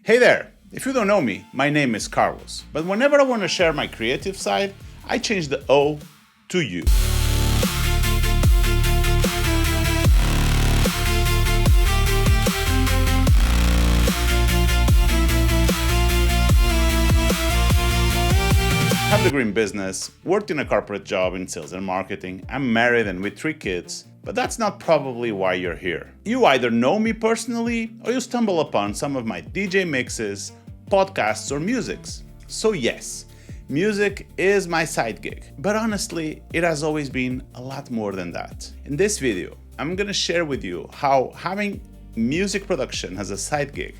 Hey there! If you don't know me, my name is Carlus, but whenever I want to share my creative side, I change the O to U. I have a degree in business, worked in a corporate job in sales and marketing, I'm married and with 3 kids, but that's not probably why you're here. You either know me personally or you stumble upon some of my DJ mixes, podcasts, or musics. So yes, music is my side gig, but honestly, it has always been a lot more than that. In this video, I'm gonna share with you how having music production as a side gig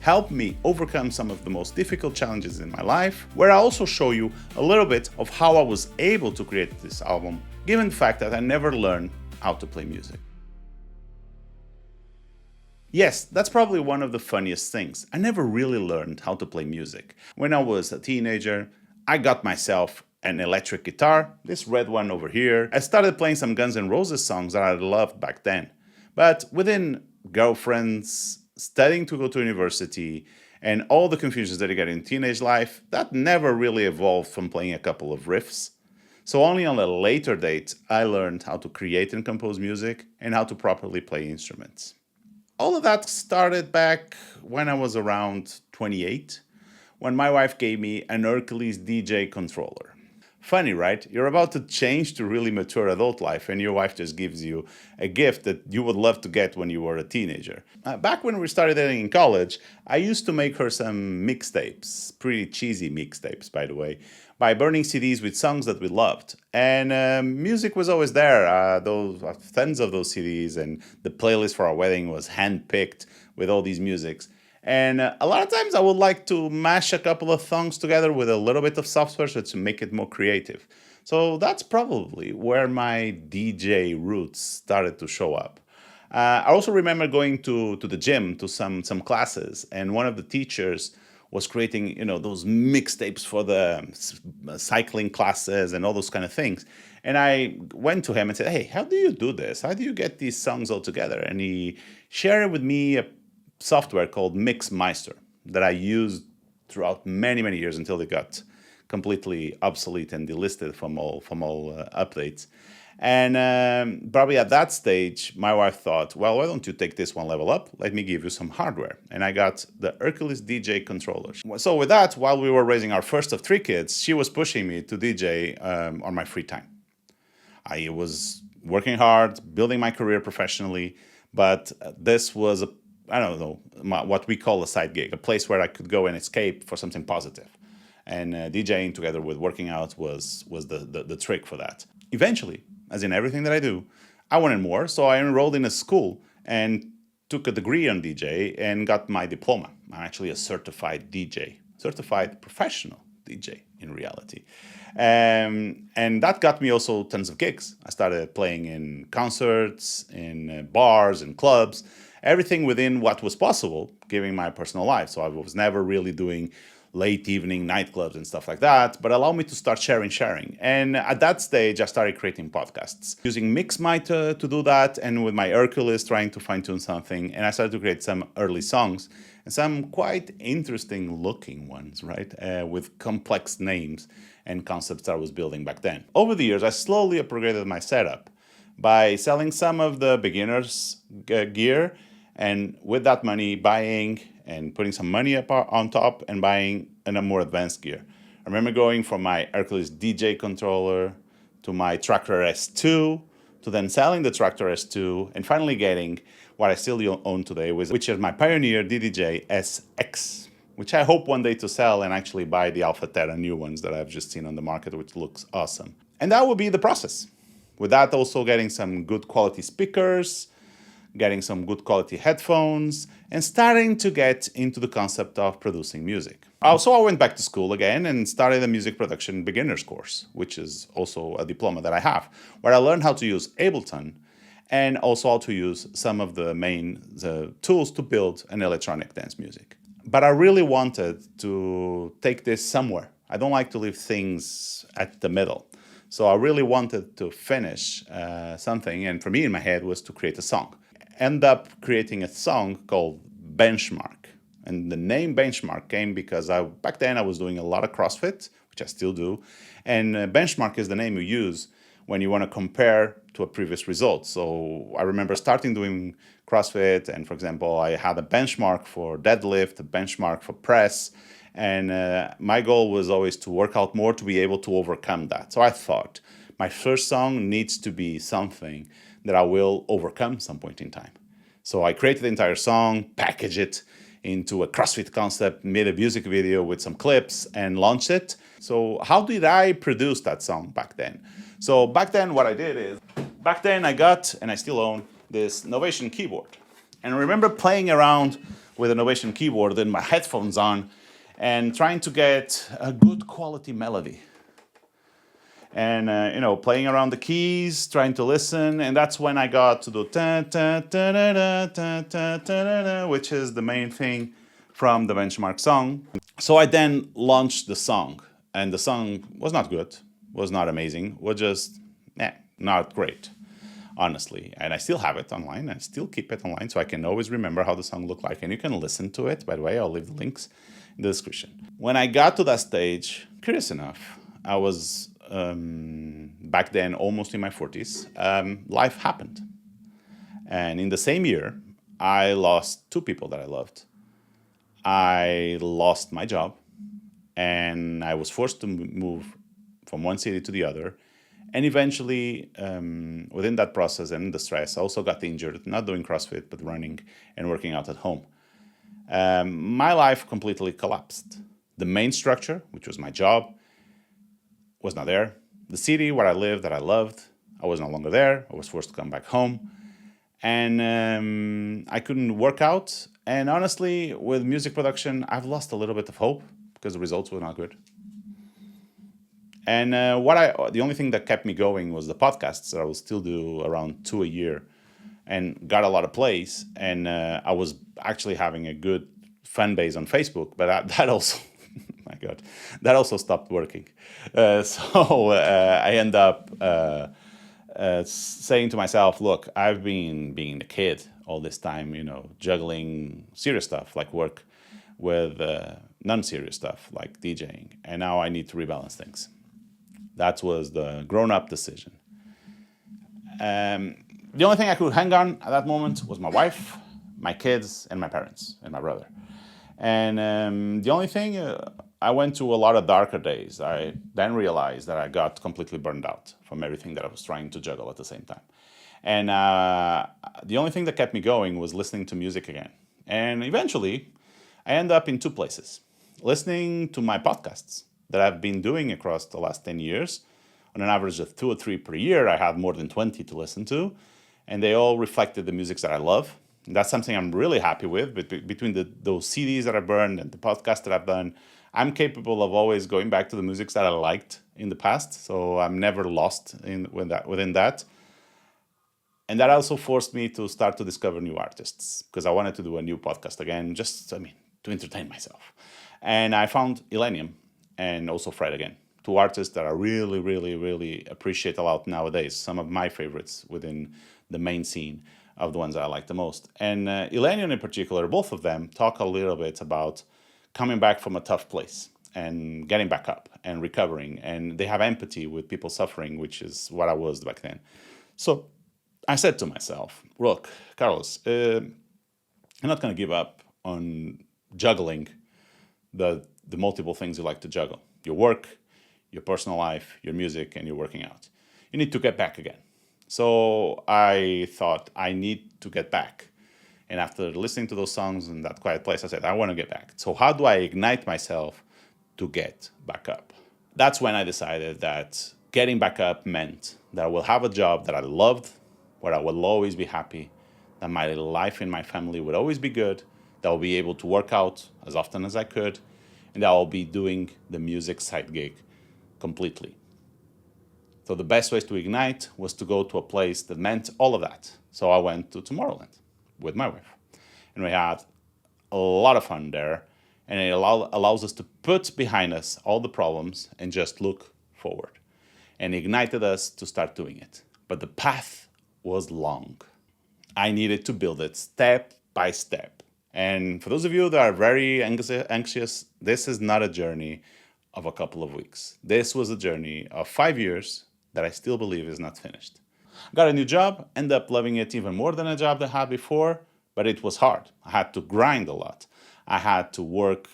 helped me overcome some of the most difficult challenges in my life, where I also show you a little bit of how I was able to create this album, given the fact that I never learned how to play music. Yes, that's probably one of the funniest things. I never really learned how to play music. When I was a teenager, I got myself an electric guitar, this red one over here. I started playing some Guns N' Roses songs that I loved back then. But within girlfriends, studying to go to university, and all the confusions that you get in teenage life, that never really evolved from playing a couple of riffs. So only on a later date, I learned how to create and compose music and how to properly play instruments. All of that started back when I was around 28, when my wife gave me an Hercules DJ controller. Funny, right? You're about to change to really mature adult life and your wife just gives you a gift that you would love to get when you were a teenager. Back when we started dating in college, I used to make her some mixtapes, pretty cheesy mixtapes, by the way, by burning CDs with songs that we loved. And music was always there, tons of those CDs, and the playlist for our wedding was handpicked with all these musics. And a lot of times I would like to mash a couple of songs together with a little bit of software so to make it more creative. So that's probably where my DJ roots started to show up. I also remember going to the gym to some classes, and one of the teachers was creating, those mixtapes for the cycling classes and all those kind of things. And I went to him and said, "Hey, how do you do this? How do you get these songs all together?" And he shared with me a software called Mixmeister that I used throughout many years until it got completely obsolete and delisted from all updates. And probably at that stage, my wife thought, well, why don't you take this one level up? Let me give you some hardware. And I got the Hercules DJ controller. So with that, while we were raising our first of 3 kids, she was pushing me to DJ on my free time. I was working hard, building my career professionally, but this was what we call a side gig, a place where I could go and escape for something positive. And DJing together with working out was the trick for that. Eventually, as in everything that I do, I wanted more, so I enrolled in a school and took a degree on DJ and got my diploma. I'm actually a certified DJ, certified professional DJ in reality. And that got me also tons of gigs. I started playing in concerts, in bars, in clubs, everything within what was possible, given my personal life. So I was never really doing late evening nightclubs and stuff like that, but allowed me to start sharing. And at that stage, I started creating podcasts, using Mixmeister to do that, and with my Hercules trying to fine-tune something. And I started to create some early songs, and some quite interesting looking ones, right? With complex names and concepts that I was building back then. Over the years, I slowly upgraded my setup by selling some of the beginners gear, and with that money, buying and putting some money up on top and buying a more advanced gear. I remember going from my Hercules DJ controller to my Tractor S2, to then selling the Tractor S2, and finally getting what I still own today, which is my Pioneer DDJ SX, which I hope one day to sell and actually buy the Alpha Terra new ones that I've just seen on the market, which looks awesome. And that will be the process. With that, also getting some good quality speakers, getting some good quality headphones, and starting to get into the concept of producing music. So I went back to school again and started a music production beginners course, which is also a diploma that I have, where I learned how to use Ableton and also how to use some of the main tools to build an electronic dance music. But I really wanted to take this somewhere. I don't like to leave things at the middle. So I really wanted to finish something, and for me in my head was to create a song. End up creating a song called Benchmark. And the name benchmark came because back then I was doing a lot of CrossFit, which I still do. And benchmark is the name you use when you want to compare to a previous result. So I remember starting doing CrossFit, and for example, I had a benchmark for deadlift, a benchmark for press, and my goal was always to work out more to be able to overcome that. So I thought my first song needs to be something that I will overcome some point in time. So I created the entire song, packaged it into a CrossFit concept, made a music video with some clips, and launched it. So how did I produce that song back then? So back then, what I did is, back then I got, and I still own, this Novation keyboard. And I remember playing around with a Novation keyboard with my headphones on and trying to get a good quality melody. And, playing around the keys, trying to listen. And that's when I got to do which is the main thing from the benchmark song. So I then launched the song. And the song was not good, was not amazing, was just not great, honestly. And I still have it online. I still keep it online so I can always remember how the song looked like. And you can listen to it. By the way, I'll leave the links in the description. When I got to that stage, curious enough, I was back then almost in my 40s. Life happened. And in the same year, I lost two people that I loved. I lost my job, and I was forced to move from one city to the other. And eventually, within that process and the stress, I also got injured, not doing CrossFit, but running and working out at home. My life completely collapsed. The main structure, which was my job, was not there. The city where I lived, that I loved, I was no longer there. I was forced to come back home. And I couldn't work out. And honestly, with music production, I've lost a little bit of hope because the results were not good. And the only thing that kept me going was the podcasts that I will still do around 2 a year and got a lot of plays. And I was actually having a good fan base on Facebook, but that also, my God, that also stopped working. So I end up saying to myself, look, I've been being a kid all this time, juggling serious stuff like work with non-serious stuff like DJing. And now I need to rebalance things. That was the grown-up decision. The only thing I could hang on at that moment was my wife, my kids, and my parents, and my brother. And the only thing, I went to a lot of darker days. I then realized that I got completely burned out from everything that I was trying to juggle at the same time. And the only thing that kept me going was listening to music again. And eventually, I end up in two places. Listening to my podcasts that I've been doing across the last 10 years. On an average of 2 or 3 per year, I have more than 20 to listen to. And they all reflected the music that I love. And that's something I'm really happy with. But between those CDs that I burned and the podcasts that I've done, I'm capable of always going back to the music that I liked in the past. So I'm never lost within that. And that also forced me to start to discover new artists because I wanted to do a new podcast again, to entertain myself. And I found Illenium and also Fred again, two artists that I really, really, really appreciate a lot nowadays. Some of my favorites within the main scene of the ones that I like the most. And Illenium in particular, both of them talk a little bit about coming back from a tough place and getting back up and recovering. And they have empathy with people suffering, which is what I was back then. So I said to myself, look, Carlos, I'm not going to give up on juggling the multiple things you like to juggle. Your work, your personal life, your music, and your working out. You need to get back again. So I thought I need to get back. And after listening to those songs in that quiet place, I said, I want to get back. So how do I ignite myself to get back up? That's when I decided that getting back up meant that I will have a job that I loved, where I will always be happy, that my life and my family would always be good, that I'll be able to work out as often as I could, and that I'll be doing the music side gig completely. So the best way to ignite was to go to a place that meant all of that. So I went to Tomorrowland with my wife. And we had a lot of fun there. And it allows us to put behind us all the problems and just look forward. And ignited us to start doing it. But the path was long. I needed to build it step by step. And for those of you that are very anxious, this is not a journey of a couple of weeks. This was a journey of 5 years that I still believe is not finished. Got a new job, ended up loving it even more than a job that I had before, but it was hard. I had to grind a lot. I had to work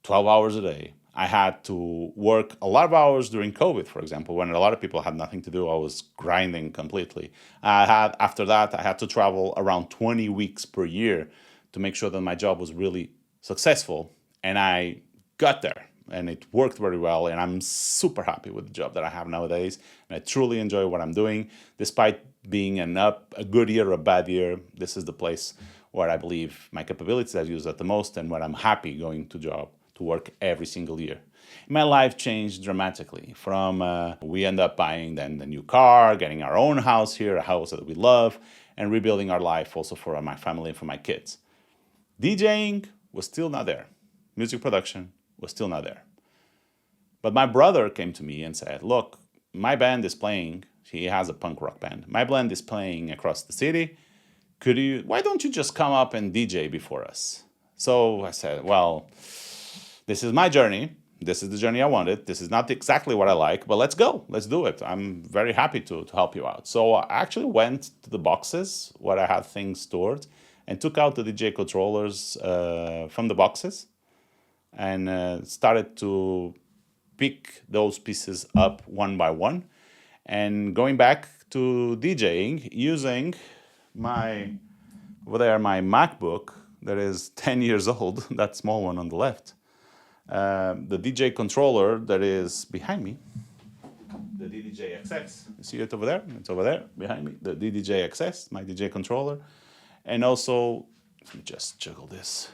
12 hours a day. I had to work a lot of hours during COVID, for example, when a lot of people had nothing to do. I was grinding completely. After that, I had to travel around 20 weeks per year to make sure that my job was really successful. And I got there and it worked very well. And I'm super happy with the job that I have nowadays. And I truly enjoy what I'm doing. Despite being a good year or a bad year, this is the place where I believe my capabilities are used at the most and where I'm happy going to work every single year. My life changed dramatically from we end up buying then the new car, getting our own house here, a house that we love, and rebuilding our life also for my family and for my kids. DJing was still not there. Music production was still not there. But my brother came to me and said, look, my band is playing. He has a punk rock band. My band is playing across the city. Why don't you just come up and DJ before us? So I said, well, this is my journey. This is the journey I wanted. This is not exactly what I like, but let's go. Let's do it. I'm very happy to help you out. So I actually went to the boxes where I had things stored and took out the DJ controllers from the boxes and started to pick those pieces up one by one and going back to DJing using my MacBook that is 10 years old, that small one on the left. The DJ controller that is behind me, the DDJ-XS. You see it over there? It's over there behind me. The DDJ-XS, my DJ controller. And also, let me just juggle this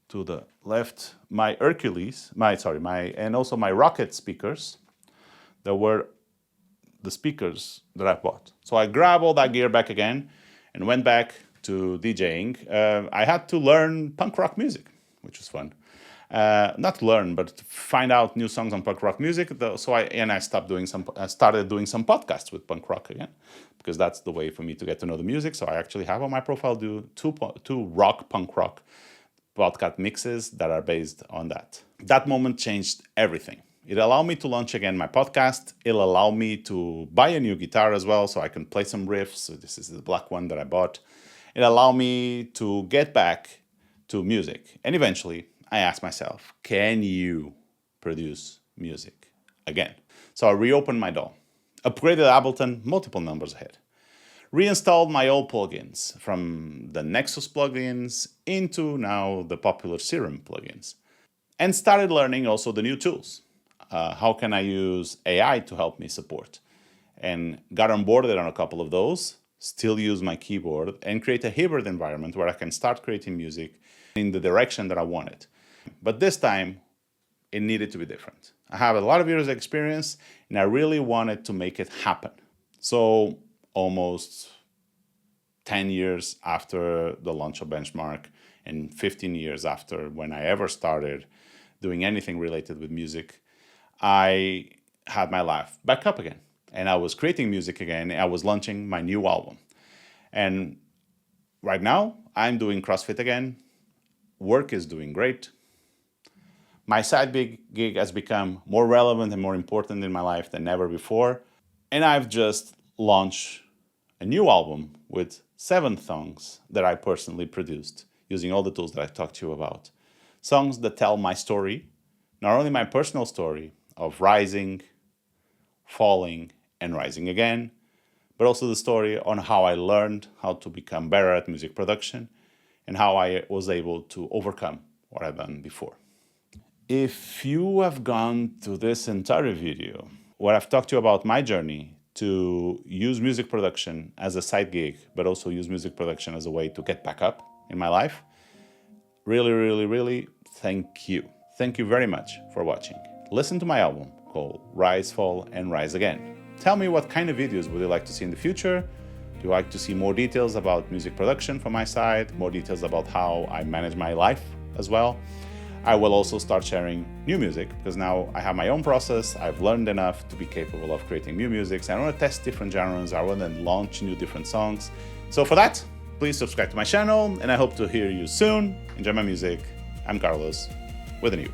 to the left, my Hercules, and also my Rocket speakers that were the speakers that I bought. So I grabbed all that gear back again and went back to DJing. I had to learn punk rock music, which was fun. Not learn, but find out new songs on punk rock music. I started doing some podcasts with punk rock again, because that's the way for me to get to know the music. So I actually have on my profile two punk rock podcast mixes that are based on that. That moment changed everything. It allowed me to launch again my podcast. It'll allow me to buy a new guitar as well, so I can play some riffs. So this is the black one that I bought. It allowed me to get back to music. And eventually, I asked myself, can you produce music again? So I reopened my DAW, upgraded Ableton multiple numbers ahead, reinstalled my old plugins from the Nexus plugins into now the popular Serum plugins, and started learning also the new tools. How can I use AI to help me support? And got onboarded on a couple of those, still use my keyboard, and create a hybrid environment where I can start creating music in the direction that I wanted. But this time, it needed to be different. I have a lot of years of experience, and I really wanted to make it happen. So almost 10 years after the launch of Benchmark, and 15 years after when I ever started doing anything related with music, I had my life back up again. And I was creating music again. I was launching my new album. And right now, I'm doing CrossFit again. Work is doing great. My side gig has become more relevant and more important in my life than ever before. And I've just launched a new album with 7 songs that I personally produced using all the tools that I talked to you about. Songs that tell my story, not only my personal story of rising, falling, and rising again, but also the story on how I learned how to become better at music production and how I was able to overcome what I've done before. If you have gone to this entire video where I've talked to you about my journey to use music production as a side gig, but also use music production as a way to get back up in my life, really, really, really, thank you. Thank you very much for watching. Listen to my album called Rise, Fall, and Rise Again. Tell me what kind of videos would you like to see in the future? Do you like to see more details about music production from my side? More details about how I manage my life as well? I will also start sharing new music because now I have my own process. I've learned enough to be capable of creating new music. So I want to test different genres. I want to launch new different songs. So for that, Please subscribe to my channel, and I hope to hear you soon. Enjoy my music. I'm Carlos with a new